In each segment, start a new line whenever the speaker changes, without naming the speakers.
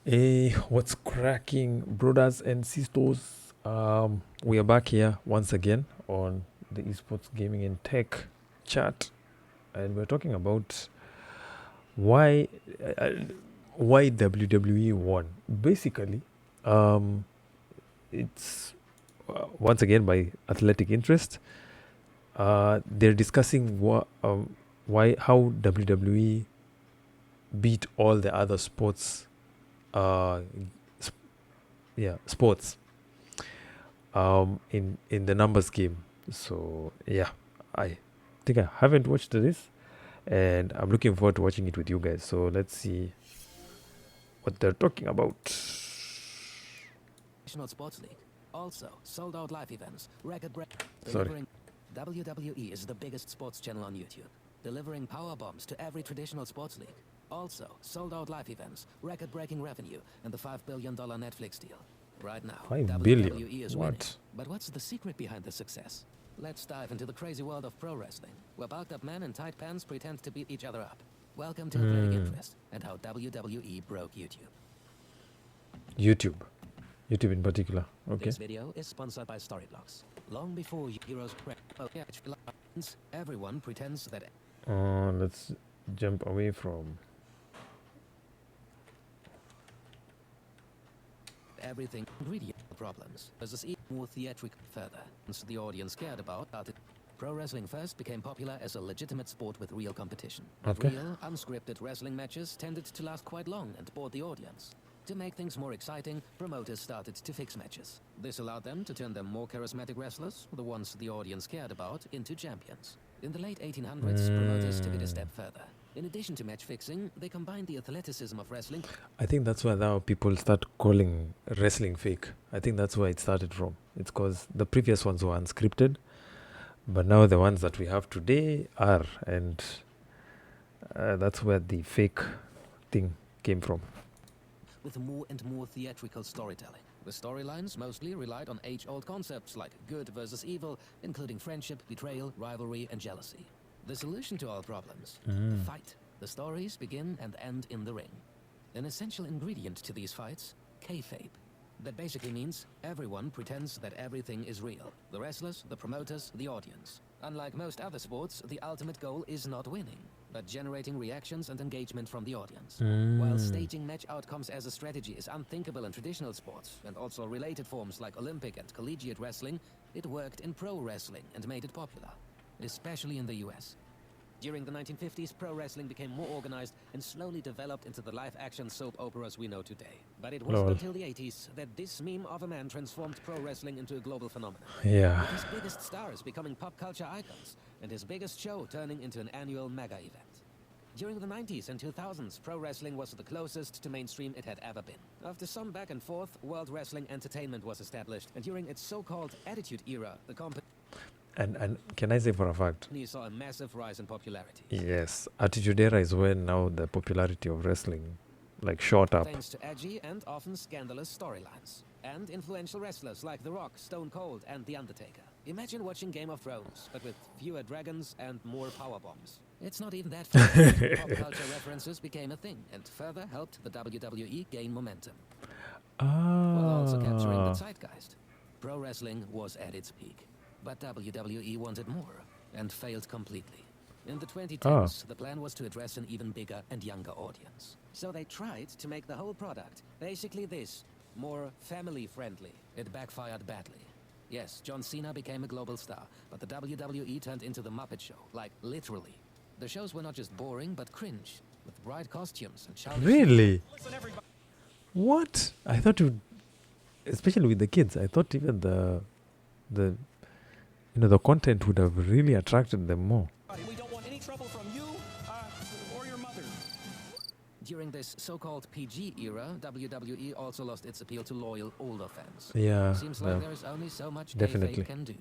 Hey, what's cracking, brothers and sisters? We are back here once again on the esports gaming and tech chat, and we're talking about why uh, why WWE won. Basically, um, it's once again by athletic interest. They're discussing why how WWE beat all the other sports. Uh, sp- yeah, sports in the numbers game. So yeah, I think I haven't watched this, and I'm looking forward to watching it with you guys. So let's see what they're talking about.
National Sports League. Also, sold out live events, record break.
Sorry.
Delivering WWE is the biggest sports channel on YouTube, delivering power bombs to every traditional sports league. Also, sold out live events, record breaking revenue, and the $5 billion Netflix deal. Right now,
5 billion.
WWE is winning.
What?
But what's the secret behind the success? Let's dive into the crazy world of pro wrestling, where bulked up men in tight pants pretend to beat each other up. Welcome to Athletic Interest and how WWE broke YouTube.
YouTube in particular. Okay.
This video is sponsored by Storyblocks. Long before heroes everyone pretends that
Let's jump away from.
everything ingredient problems. There's this even more theatrical further. Since the audience cared about it. Pro wrestling first became popular as a legitimate sport with real competition.
Okay.
Real, unscripted wrestling matches tended to last quite long and bored the audience. To make things more exciting, promoters started to fix matches. This allowed them to turn their more charismatic wrestlers, the ones the audience cared about, into champions. In the late 1800s, promoters took it a step further. In addition to match fixing, they combined the athleticism of wrestling.
I think that's why now people start calling wrestling fake. I think that's where it started from. It's because the previous ones were unscripted, but now the ones that we have today are, and that's where the fake thing came from.
With more and more theatrical storytelling. The storylines mostly relied on age-old concepts like good versus evil, including friendship, betrayal, rivalry, and jealousy. The solution to all problems, the fight. The stories begin and end in the ring. An essential ingredient to these fights, kayfabe. That basically means everyone pretends that everything is real. The wrestlers, the promoters, the audience. Unlike most other sports, the ultimate goal is not winning, but generating reactions and engagement from the audience. While staging match outcomes as a strategy is unthinkable in traditional sports, and also related forms like Olympic and collegiate wrestling, it worked in pro wrestling and made it popular, especially in the US. During the 1950s, pro wrestling became more organized and slowly developed into the live-action soap operas we know today. But it wasn't until the 80s that this meme of a man transformed pro wrestling into a global phenomenon.
Yeah.
With his biggest stars becoming pop culture icons, and his biggest show turning into an annual mega event. During the 90s and 2000s, pro wrestling was the closest to mainstream it had ever been. After some back and forth, World Wrestling Entertainment was established, and during its so-called Attitude Era, the company
And can I say for a fact?
saw a massive rise in popularity.
Yes, Attitude Era is when now the popularity of wrestling like shot up.
Thanks to edgy and often scandalous storylines. And influential wrestlers like The Rock, Stone Cold, and The Undertaker. Imagine watching Game of Thrones, but with fewer dragons and more power bombs. It's not even that far. Pop culture references became a thing and further helped the WWE gain momentum. While also capturing the zeitgeist. Pro wrestling was at its peak. But WWE wanted more and failed completely. In the 2010s, the plan was to address an even bigger and younger audience. So they tried to make the whole product basically this, more family-friendly. It backfired badly. Yes, John Cena became a global star, but the WWE turned into the Muppet Show, like literally. The shows were not just boring, but cringe, with bright costumes and childish...
Really? What? I thought you, especially with the kids, I thought even the the content would have really attracted them more.
We don't want any trouble from you or your mother.
During this so-called PG era, WWE also lost its appeal to loyal, older fans.
Yeah.
Seems like there is only so much
Definitely.
kayfabe can do.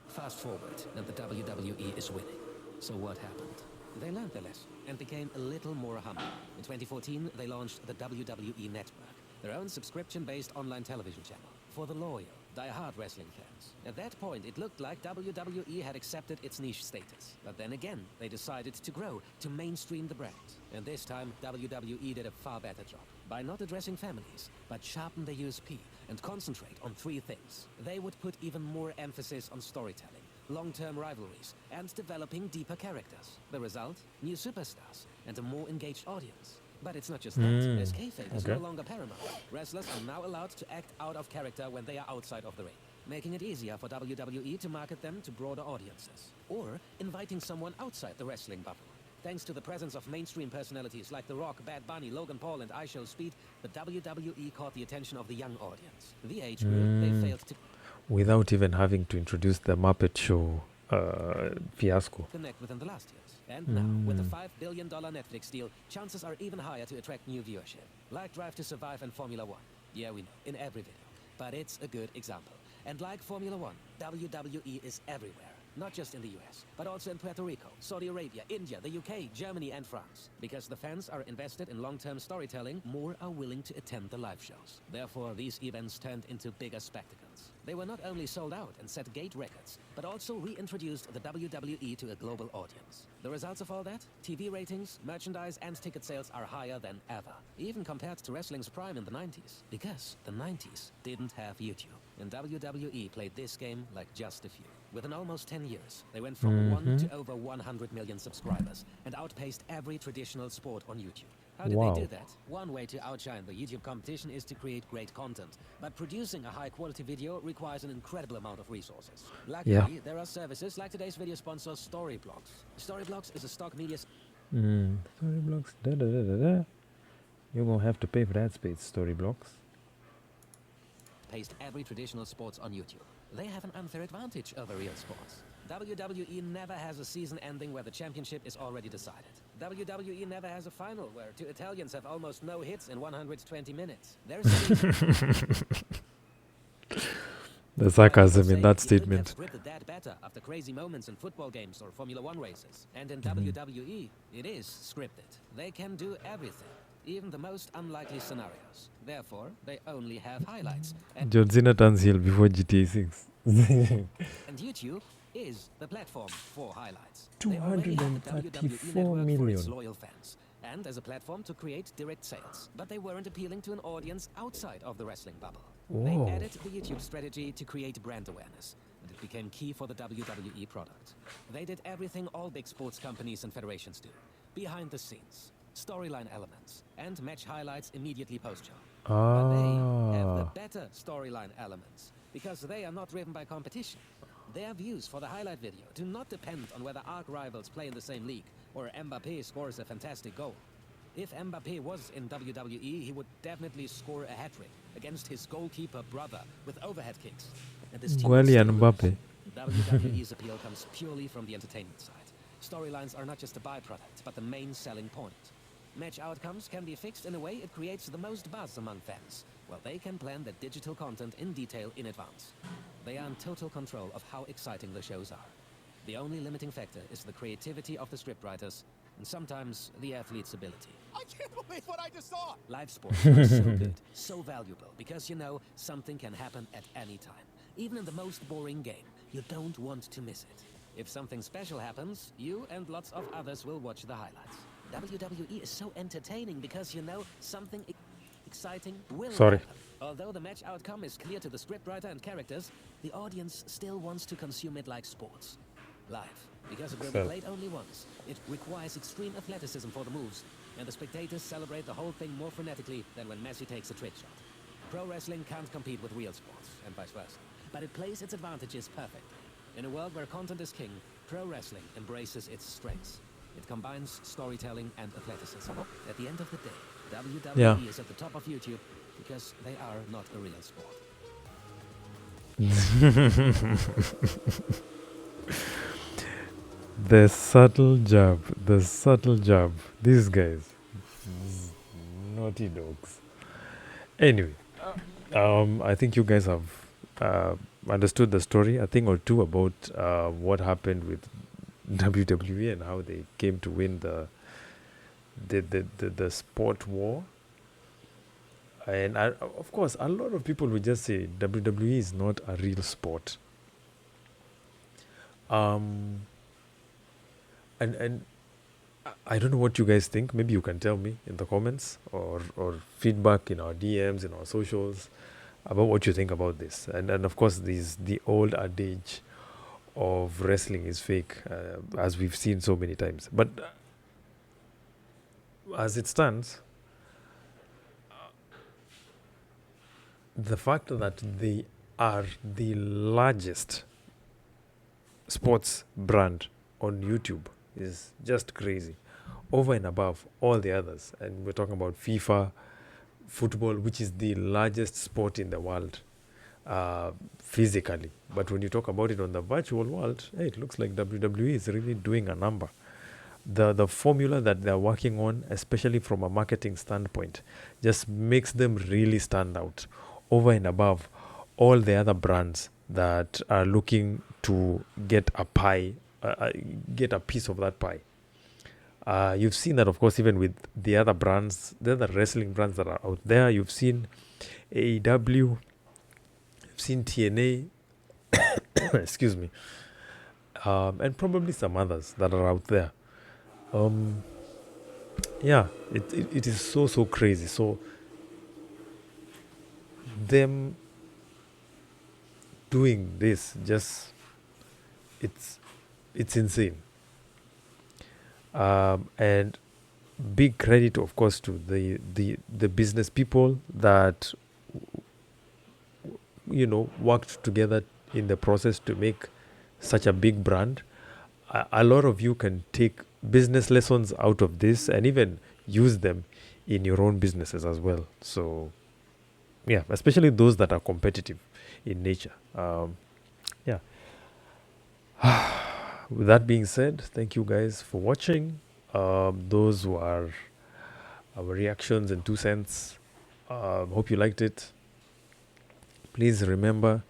Fast forward, and the WWE is winning. So what happened? They learned their lesson and became a little more humble. In 2014, they launched the WWE Network, their own subscription-based online television channel for the loyal. die-hard wrestling fans. At that point, it looked like WWE had accepted its niche status. But then again, they decided to grow, to mainstream the brand. And this time, WWE did a far better job. By not addressing families, but sharpen the USP and concentrate on three things. They would put even more emphasis on storytelling, long-term rivalries, and developing deeper characters. The result? New superstars and a more engaged audience. But it's not just that. As kayfabe is no longer paramount. Wrestlers are now allowed to act out of character when they are outside of the ring, making it easier for WWE to market them to broader audiences. Or inviting someone outside the wrestling bubble. Thanks to the presence of mainstream personalities like The Rock, Bad Bunny, Logan Paul, and I Show Speed, the WWE caught the attention of the young audience. The age group they failed to
Without even having to introduce the Muppet Show fiasco.
connect with in the last years. And now, with the $5 billion Netflix deal, chances are even higher to attract new viewership. Like Drive to Survive and Formula One. Yeah, we know, in every video. But it's a good example. And like Formula One, WWE is everywhere. Not just in the US, but also in Puerto Rico, Saudi Arabia, India, the UK, Germany, and France. Because the fans are invested in long-term storytelling, more are willing to attend the live shows. Therefore, these events turned into bigger spectacles. They were not only sold out and set gate records, but also reintroduced the WWE to a global audience. The results of all that? TV ratings, merchandise, and ticket sales are higher than ever, even compared to wrestling's prime in the 90s. Because the 90s didn't have YouTube, and WWE played this game like just a few. Within almost 10 years, they went from 1 to over 100 million subscribers and outpaced every traditional sport on YouTube. How did they do that? One way to outshine the YouTube competition is to create great content, but producing a high-quality video requires an incredible amount of resources. Luckily, there are services like today's video sponsor, Storyblocks. Storyblocks is a stock media...
Storyblocks, da-da-da-da-da. You're gonna have to pay for that space, Storyblocks.
...paced every traditional sports on YouTube. They have an unfair advantage over real sports. WWE never has a season ending where the championship is already decided. WWE never has a final where two Italians have almost no hits in 120 minutes. There's
the sarcasm in that statement.
Scripted that better after crazy moments in football games or Formula One races. And in WWE, it is scripted. They can do everything, even the most unlikely scenarios. Therefore, they only have highlights.
John Cena turns heel before GTA 6.
And YouTube is the platform for highlights.
234 million.
For its loyal fans, and as a platform to create direct sales. But they weren't appealing to an audience outside of the wrestling bubble. They added the YouTube strategy to create brand awareness, and it became key for the WWE product. They did everything all big sports companies and federations do. Behind the scenes, storyline elements, and match highlights immediately post-show. But they have the better storyline elements, because they are not driven by competition. Their views for the highlight video do not depend on whether arch rivals play in the same league or Mbappé scores a fantastic goal. If Mbappé was in WWE, he would definitely score a hat-trick against his goalkeeper brother with overhead kicks. And this team
Mbappé.
WWE's appeal comes purely from the entertainment side. Storylines are not just a byproduct, but the main selling point. Match outcomes can be fixed in a way it creates the most buzz among fans, while they can plan their digital content in detail in advance. They are in total control of how exciting the shows are. The only limiting factor is the creativity of the scriptwriters, and sometimes the athlete's ability.
I can't believe what I just saw!
Live sports are so good, so valuable, because you know something can happen at any time. Even in the most boring game, you don't want to miss it. If something special happens, you and lots of others will watch the highlights. WWE is so entertaining because you know something exciting will happen. Although the match outcome is clear to the scriptwriter and characters, the audience still wants to consume it like sports. Live. Because it will be played only once. It requires extreme athleticism for the moves, and the spectators celebrate the whole thing more frenetically than when Messi takes a trick shot. Pro wrestling can't compete with real sports, and vice versa. But it plays its advantages perfectly. In a world where content is king, pro wrestling embraces its strengths. It combines storytelling and athleticism. At the end of the day, WWE is at the top of YouTube because they are not a real sport.
The subtle jab. These guys. Naughty dogs. Anyway, I think you guys have understood the story, a thing or two about what happened with WWE and how they came to win the sport war. And of course, a lot of people will just say WWE is not a real sport. Um, and I don't know what you guys think. Maybe you can tell me in the comments or feedback in our DMs, in our socials about what you think about this. And of course, the old adage of wrestling is fake, as we've seen so many times. But as it stands, the fact that they are the largest sports brand on YouTube is just crazy, over and above all the others. And we're talking about FIFA, football, which is the largest sport in the world, physically. But when you talk about it on the virtual world, hey, it looks like WWE is really doing a number. The formula that they're working on, especially from a marketing standpoint, just makes them really stand out over and above all the other brands that are looking to get a pie, get a piece of that pie. You've seen that, of course, even with the other brands, the other wrestling brands that are out there. You've seen AEW, you've seen TNA, excuse me, and probably some others that are out there. Um, yeah, it is so crazy. So them doing this, just it's it's insane. And big credit, of course, to the business people that worked together in the process to make such a big brand. A lot of you can take business lessons out of this and even use them in your own businesses as well. So yeah, especially those that are competitive in nature. Yeah. With that being said, thank you guys for watching. Those were our reactions and 2 cents. Hope you liked it. Please remember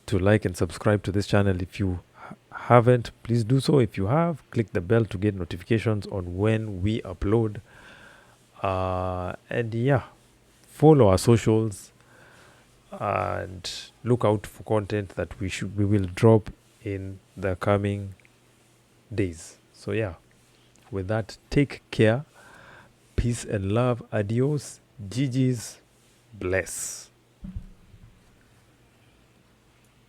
to like and subscribe to this channel if you haven't. Please do so. If you have, click the bell to get notifications on when we upload. And yeah, follow our socials and look out for content that we will drop in the coming days. So yeah, with that, take care. Peace and love. Adios. GG's. Bless.